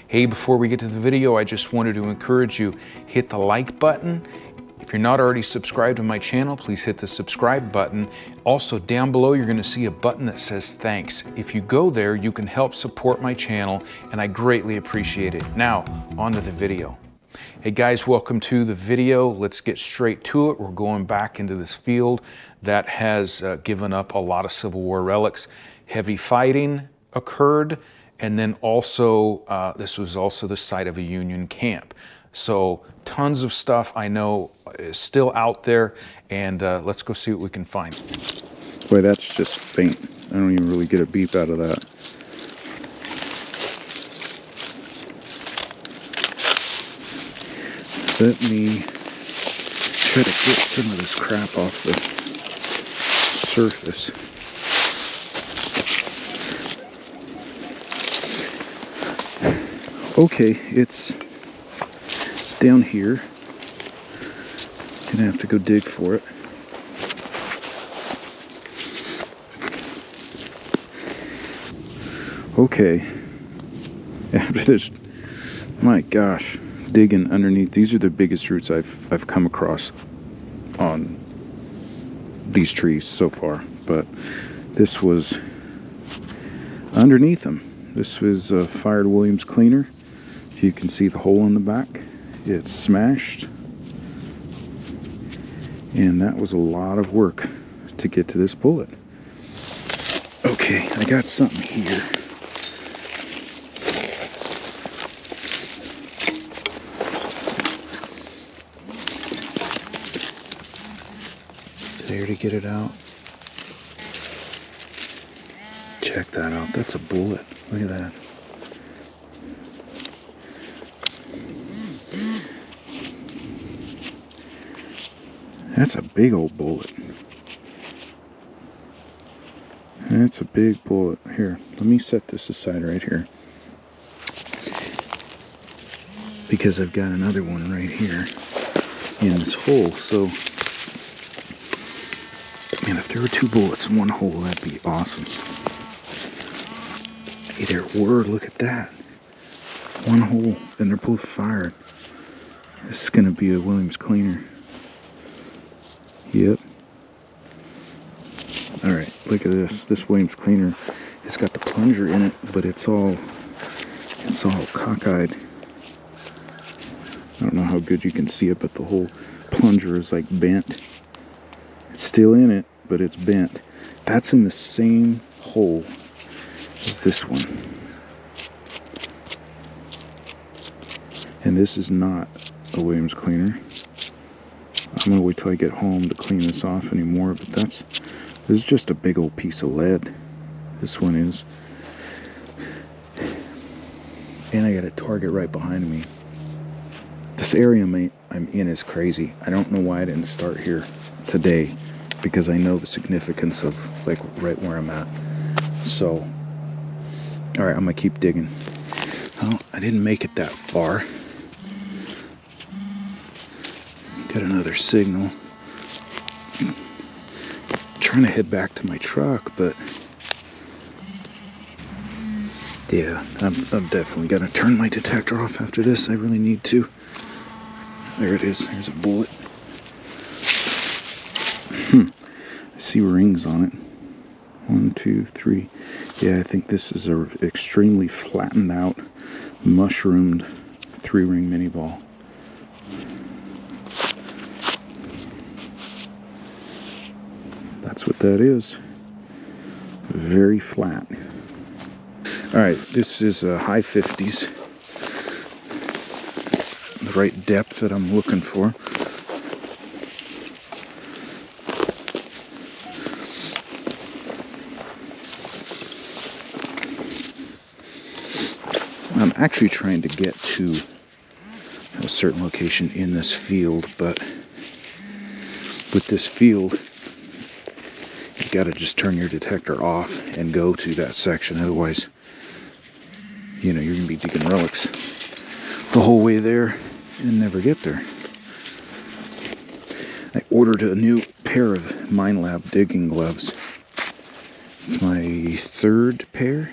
Hey, before we get to the video, I just wanted to encourage you, hit the like button. If you're not already subscribed to my channel, please hit the subscribe button. Also, down below, you're gonna see a button that says thanks. If you go there, you can help support my channel, and I greatly appreciate it. Now, on to the video. Hey guys, welcome to the video. Let's get straight to it. We're going back into this field that has given up a lot of Civil War relics. Heavy fighting occurred, and then also, this was also the site of a Union camp. So tons of stuff I know is still out there, and let's go see what we can find. Boy, that's just faint. I don't even really get a beep out of that. Let me try to get some of this crap off the surface. Okay, it's down here. Gonna have to go dig for it. Okay, after this, my gosh, digging underneath. These are the biggest roots I've come across on these trees so far, but this was underneath them. This was a fired Williams cleaner. You can see the hole in the back. It's smashed, and that was a lot of work to get to this bullet. Okay, I got something here. There to get it out. Check that out. That's a bullet. Look at that. That's a big old bullet. That's a big bullet. Here, let me set this aside right here, because I've got another one right here in this hole. So, man, if there were two bullets in one hole, that'd be awesome. Hey, there were. Look at that. One hole, and they're both fired. This is gonna be a Williams cleaner. Yep. Alright, look at this. This Williams cleaner has got the plunger in it, but it's all cockeyed. I don't know how good you can see it, but the whole plunger is like bent. It's still in it, but it's bent. That's in the same hole as this one. And this is not a Williams cleaner. I'm gonna wait till I get home to clean this off anymore, but this is just a big old piece of lead. This one is. And I got a target right behind me. This area I'm in is crazy. I don't know why I didn't start here today, because I know the significance of like right where I'm at. So, all right, I'm gonna keep digging. Well, I didn't make it that far. Got another signal. Trying to head back to my truck, but yeah, I'm definitely gonna turn my detector off after this. I really need to. There it is. There's a bullet. I see rings on it. 1, 2, 3. Yeah, I think this is a extremely flattened out, mushroomed 3-ring mini ball. That's what that is. Very flat. Alright, this is a high 50s. The right depth that I'm looking for. I'm actually trying to get to a certain location in this field, but with this field, you gotta just turn your detector off and go to that section. Otherwise, you know, you're gonna be digging relics the whole way there and never get there. I ordered a new pair of Minelab digging gloves. It's my third pair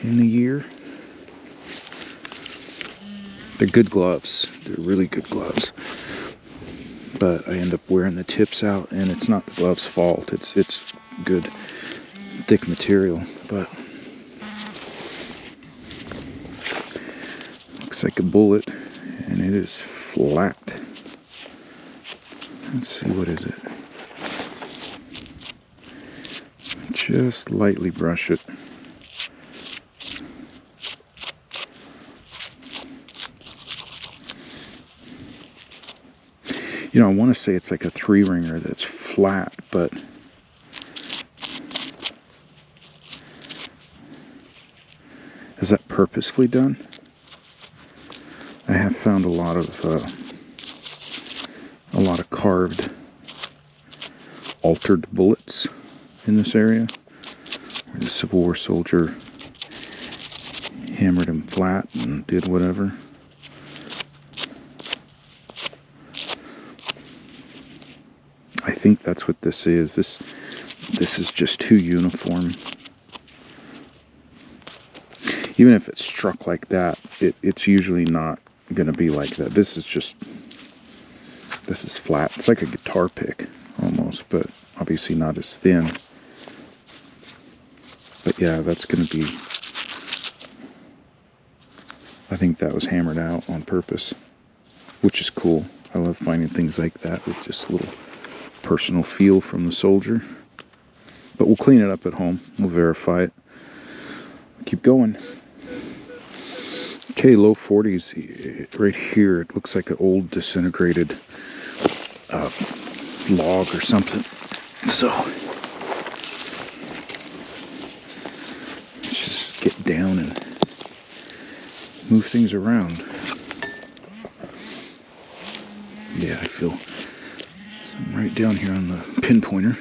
in a year. They're good gloves. They're really good gloves. But I end up wearing the tips out, and it's not the glove's fault. It's good, thick material, but looks like a bullet, and it is flat. Let's see, what is it? Just lightly brush it. You know, I want to say it's like a 3-ringer that's flat, but is that purposefully done? I have found a lot of carved, altered bullets in this area, where the Civil War soldier hammered him flat and did whatever. I think that's what this is. This is just too uniform. Even if it's struck like that, it's usually not going to be like that. This is flat. It's like a guitar pick almost, but obviously not as thin. But yeah, that's going to be, I think that was hammered out on purpose, which is cool. I love finding things like that with just a little personal feel from the soldier. But we'll clean it up at home. We'll verify it. Keep going. Okay, low 40s right here. It looks like an old disintegrated log or something. So let's just get down and move things around. Yeah, I feel something right down here on the pinpointer.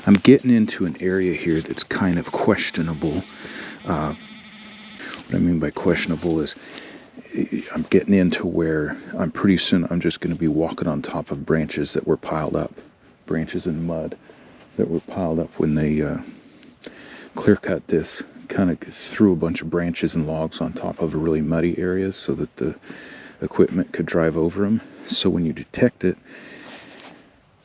I'm getting into an area here that's kind of questionable. What I mean by questionable is I'm getting into where pretty soon I'm just going to be walking on top of branches that were piled up, branches and mud that were piled up when they clear cut this, kind of threw a bunch of branches and logs on top of a really muddy area so that the equipment could drive over them. So when you detect it,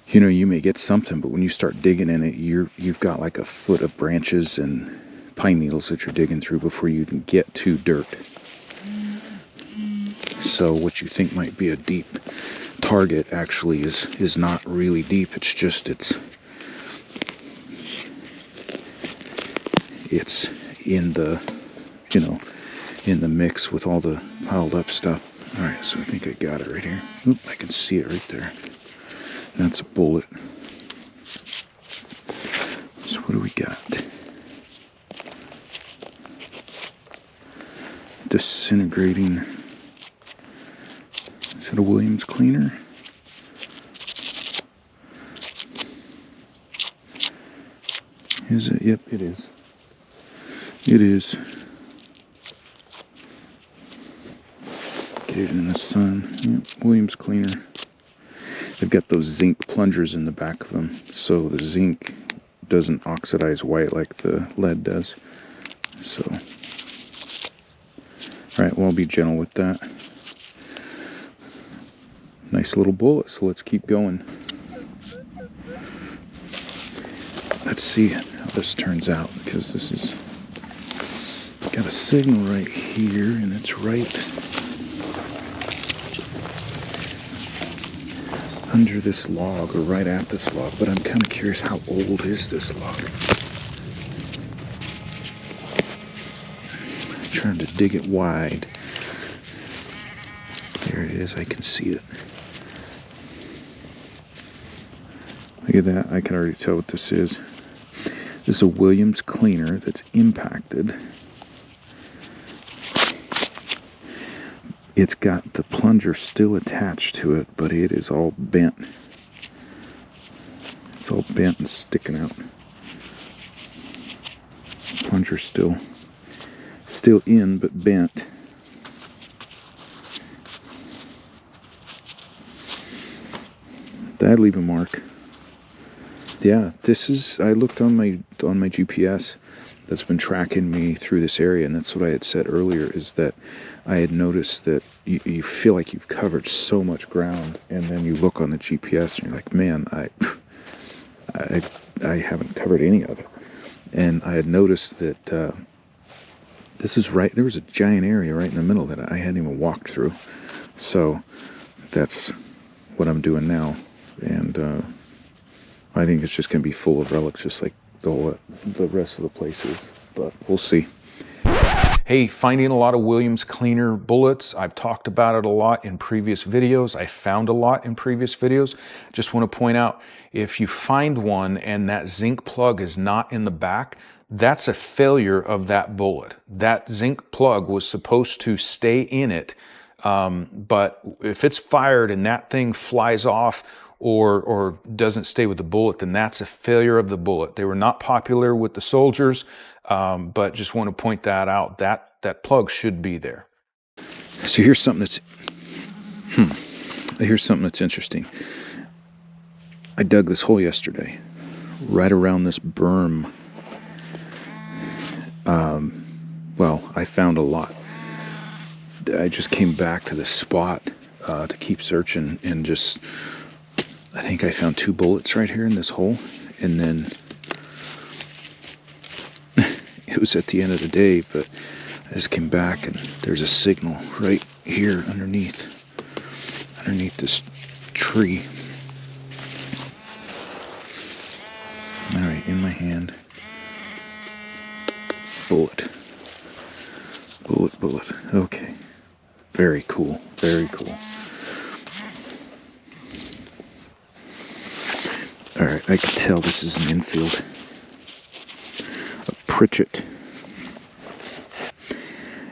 you know, you may get something, but when you start digging in it, you've got like a foot of branches and pine needles that you're digging through before you even get to dirt. So what you think might be a deep target actually is not really deep. It's just it's in the, you know, in the mix with all the piled up stuff. All right, so I think I got it right here. Oop, I can see it right there. That's a bullet. So what do we got? Disintegrating. Is that a Williams cleaner? Is it? Yep, it is. It is. Get it in the sun. Yep, Williams cleaner. They've got those zinc plungers in the back of them, so the zinc doesn't oxidize white like the lead does. So, alright, well, I'll be gentle with that. Nice little bullet, so let's keep going. Let's see how this turns out, because this is got a signal right here, and it's right under this log, or right at this log, but I'm kind of curious, how old is this log? I'm trying to dig it wide. There it is, I can see it. Look at that, I can already tell what this is. This is a Williams cleaner that's impacted. It's got the plunger still attached to it, but it is all bent. It's all bent and sticking out. Plunger still in, but bent. That'd leave a mark. Yeah, this is, I looked on my GPS that's been tracking me through this area, and that's what I had said earlier, is that I had noticed that you feel like you've covered so much ground, and then you look on the GPS and you're like, man, I haven't covered any of it. And I had noticed that this is right, there was a giant area right in the middle that I hadn't even walked through. So that's what I'm doing now. And I think it's just going to be full of relics, just like the rest of the place is. But we'll see. Hey, finding a lot of Williams cleaner bullets. I've talked about it a lot in previous videos. I found a lot in previous videos. Just want to point out, if you find one and that zinc plug is not in the back, that's a failure of that bullet. That zinc plug was supposed to stay in it, but if it's fired and that thing flies off or doesn't stay with the bullet, then that's a failure of the bullet. They were not popular with the soldiers. But just want to point that out. That plug should be there. So here's something that's interesting. I dug this hole yesterday, right around this berm. Well, I found a lot. I just came back to this spot to keep searching, and just, I think I found 2 bullets right here in this hole, and then it was at the end of the day, but I just came back and there's a signal right here underneath this tree. All right, in my hand. Bullet. Okay. Very cool. Very cool. All right, I can tell this is an infield. Pritchett.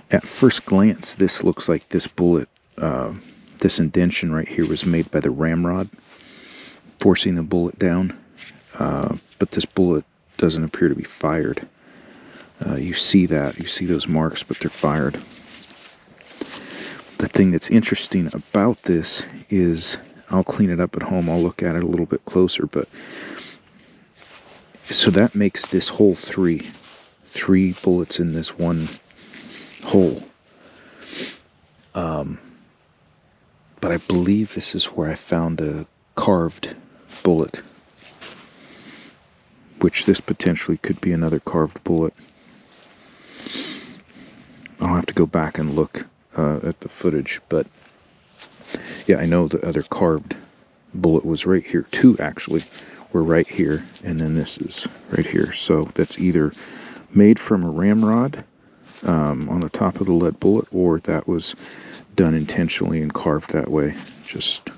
At first glance, this looks like this bullet, this indention right here was made by the ramrod, forcing the bullet down. But this bullet doesn't appear to be fired. You see those marks, but they're fired. The thing that's interesting about this is, I'll clean it up at home, I'll look at it a little bit closer, but so that makes this hole 3 bullets in this one hole. But I believe this is where I found a carved bullet, which this potentially could be another carved bullet. I'll have to go back and look at the footage, but yeah, I know the other carved bullet was right here. 2 actually were right here, and then this is right here. So that's either made from a ramrod on the top of the lead bullet, or that was done intentionally and carved that way. Just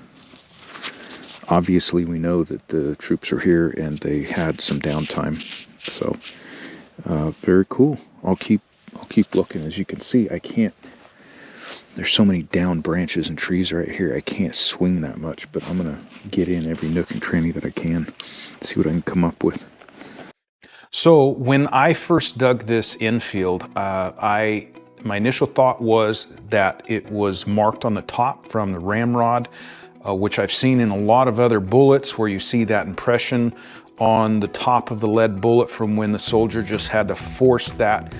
obviously we know that the troops are here and they had some downtime. So very cool. I'll keep looking. As you can see, I can't, there's so many down branches and trees right here, I can't swing that much, but I'm gonna get in every nook and cranny that I can, see what I can come up with. So when I first dug this infield, my initial thought was that it was marked on the top from the ramrod, which I've seen in a lot of other bullets, where you see that impression on the top of the lead bullet from when the soldier just had to force that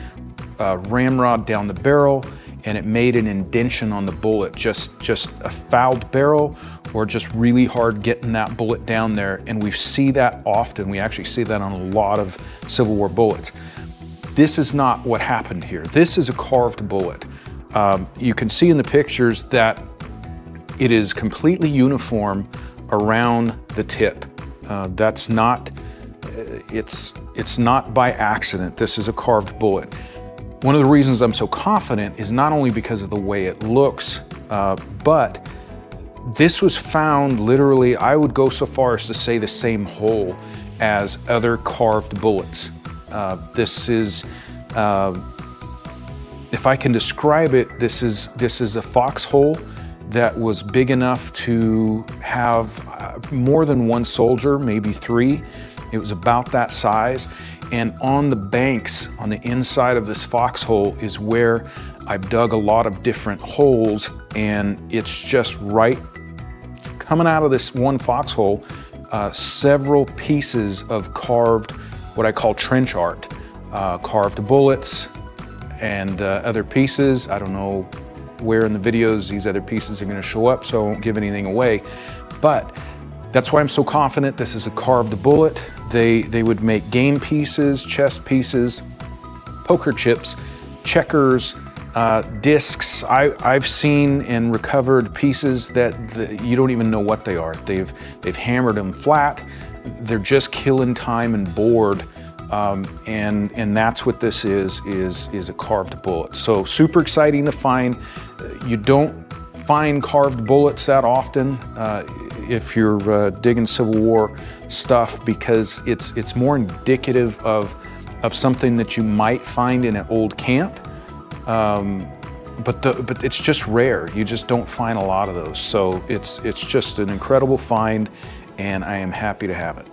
ramrod down the barrel, and it made an indention on the bullet, just a fouled barrel, or just really hard getting that bullet down there. And we see that often. We actually see that on a lot of Civil War bullets. This is not what happened here. This is a carved bullet. You can see in the pictures that it is completely uniform around the tip. That's not, it's not by accident. This is a carved bullet. One of the reasons I'm so confident is not only because of the way it looks, but this was found literally, I would go so far as to say, the same hole as other carved bullets. This is, if I can describe it, this is a foxhole that was big enough to have more than 1 soldier, maybe 3. It was about that size. And on the banks, on the inside of this foxhole, is where I've dug a lot of different holes, and it's just right coming out of this one foxhole, several pieces of carved, what I call trench art, carved bullets and other pieces. I don't know where in the videos these other pieces are going to show up, so I won't give anything away. But that's why I'm so confident this is a carved bullet. They would make game pieces, chess pieces, poker chips, checkers, discs. I've seen and recovered pieces that you don't even know what they are. They've hammered them flat. They're just killing time and board, and that's what this is a carved bullet. So super exciting to find. You don't find carved bullets that often if you're digging Civil War stuff, because it's more indicative of something that you might find in an old camp. But it's just rare. You just don't find a lot of those. So it's just an incredible find, and I am happy to have it.